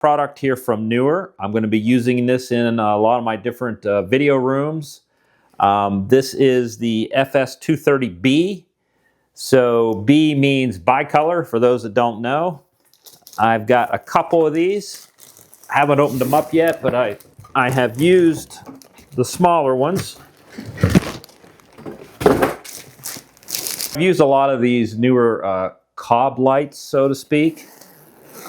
product here from Neewer. I'm going to be using this in a lot of my different video rooms. This is the FS230B. So B means bicolor for those that don't know. I've got a couple of these. I haven't opened them up yet, but I have used the smaller ones. I've used a lot of these newer COB lights, so to speak.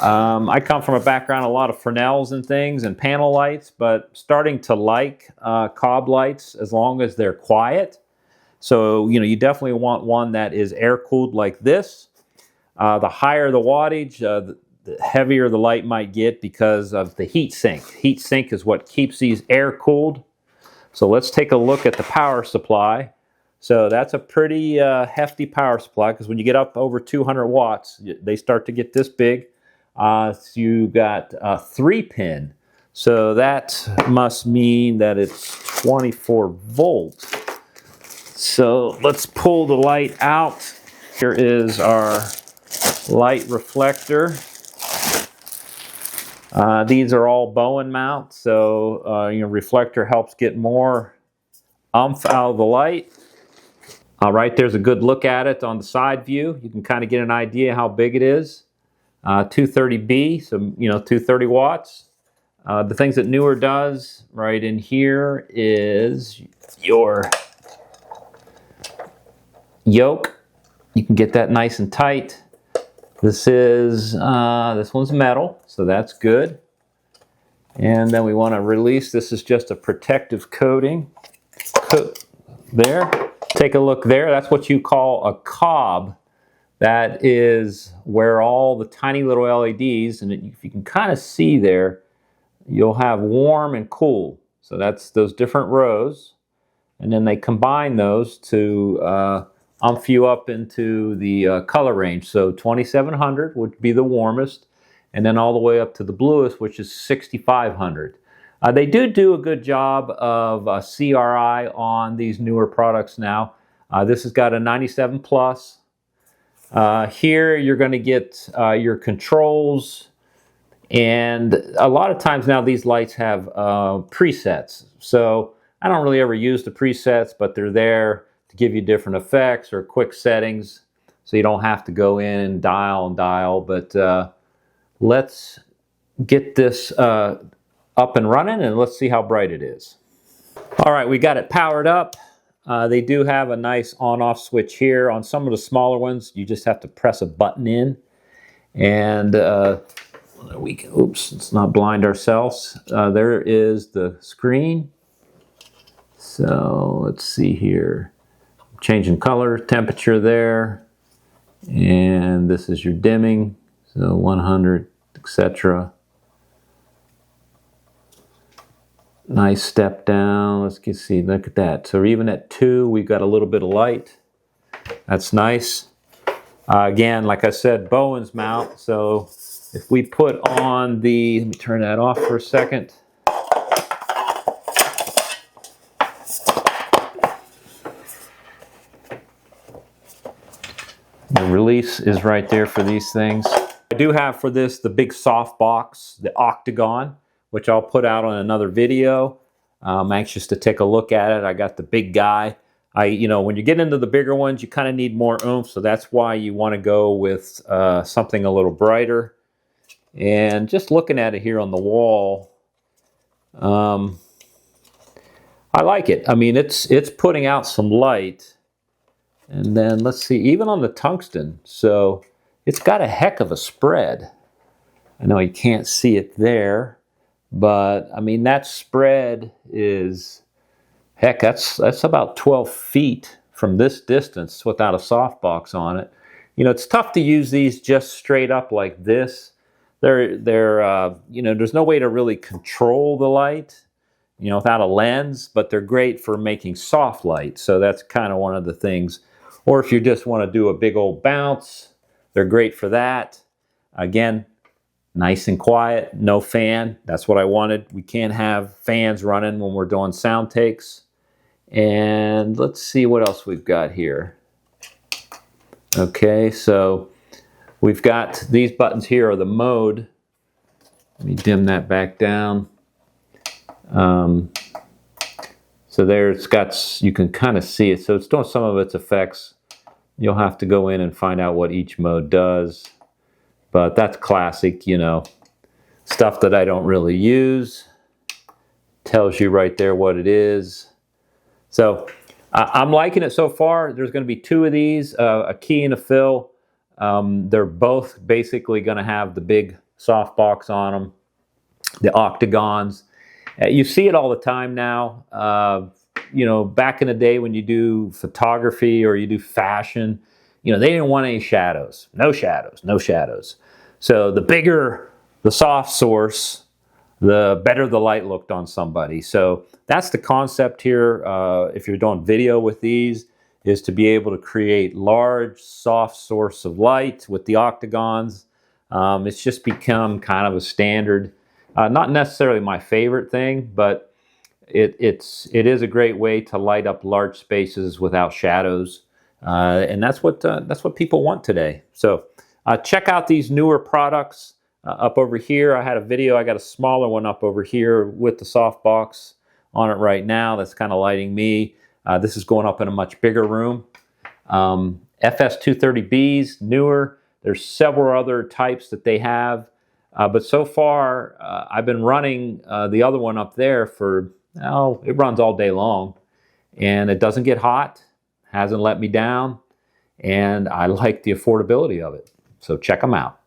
I come from a background, a lot of Fresnels and things and panel lights, but starting to like COB lights as long as they're quiet. So, you know, you definitely want one that is air-cooled like this. The higher the wattage, the heavier the light might get because of the heat sink. Heat sink is what keeps these air-cooled. So let's take a look at the power supply. So that's a pretty hefty power supply, because when you get up over 200 watts, they start to get this big. So you got 3-pin. So that must mean that it's 24 volts. So let's pull the light out. Here is our light reflector. These are all Bowens mounts, so you know, reflector helps get more oomph out of the light. All right, there's a good look at it on the side view. You can kind of get an idea how big it is. 230B, so you know, 230 watts. The things that Neewer does right in here is your yoke. You can get that nice and tight. This one's metal, so that's good. And then we want to release. This is just a protective coating. There. Take a look there. That's what you call a COB. That is where all the tiny little LEDs, and if you can kind of see there, you'll have warm and cool. So that's those different rows. And then they combine those to umph you up into the color range. So 2700 would be the warmest, and then all the way up to the bluest, which is 6500. They do a good job of CRI on these newer products now. This has got a 97 plus. Here you're going to get your controls, and a lot of times now these lights have presets. So I don't really ever use the presets, but they're there to give you different effects or quick settings, so you don't have to go in and dial. But let's get this up and running, and let's see how bright it is. All right, we got it powered up. They do have a nice on-off switch here. On some of the smaller ones, you just have to press a button in. And oops, let's not blind ourselves. There is the screen. So let's see here. Changing color, temperature there. And this is your dimming. So 100, etc. Nice step down. Let's see, look at that. So even at 2, we've got a little bit of light. That's nice. Again, like I said, Bowens mount. So if we put on the, let me turn that off for a second. The release is right there for these things. I do have for this the big soft box, the octagon, which I'll put out on another video. I'm anxious to take a look at it. I got the big guy. You know, when you get into the bigger ones, you kind of need more oomph, so that's why you want to go with something a little brighter. And just looking at it here on the wall, I like it. I mean, it's putting out some light. And then let's see, even on the tungsten, so it's got a heck of a spread. I know you can't see it there, but I mean, that spread is, heck, that's about 12 feet from this distance without a softbox on it. You know, it's tough to use these just straight up like this. They're you know, there's no way to really control the light, you know, without a lens, but they're great for making soft light. So that's kind of one of the things. Or if you just want to do a big old bounce, they're great for that. Again, nice and quiet, no fan. That's what I wanted. We can't have fans running when we're doing sound takes. And let's see what else we've got here. Okay, so we've got these buttons here are the mode. Let me dim that back down. So there it's got, you can kind of see it. So it's doing some of its effects. You'll have to go in and find out what each mode does. But that's classic, you know, stuff that I don't really use. Tells you right there what it is. So I'm liking it so far. There's going to be 2 of these, a key and a fill. They're both basically going to have the big softbox on them, the octagons. You see it all the time now. You know, back in the day when you do photography or you do fashion, you know, they didn't want any shadows. No shadows, no shadows. So the bigger the soft source, the better the light looked on somebody. So that's the concept here. If you're doing video with these, is to be able to create large, soft source of light with the octagons. It's just become kind of a standard. Not necessarily my favorite thing, but it is a great way to light up large spaces without shadows, and that's what people want today. So check out these newer products up over here. I had a video. I got a smaller one up over here with the softbox on it right now. That's kind of lighting me. This is going up in a much bigger room. FS230Bs, newer. There's several other types that they have. But so far, I've been running the other one up there for, it runs all day long. And it doesn't get hot, hasn't let me down, and I like the affordability of it. So check them out.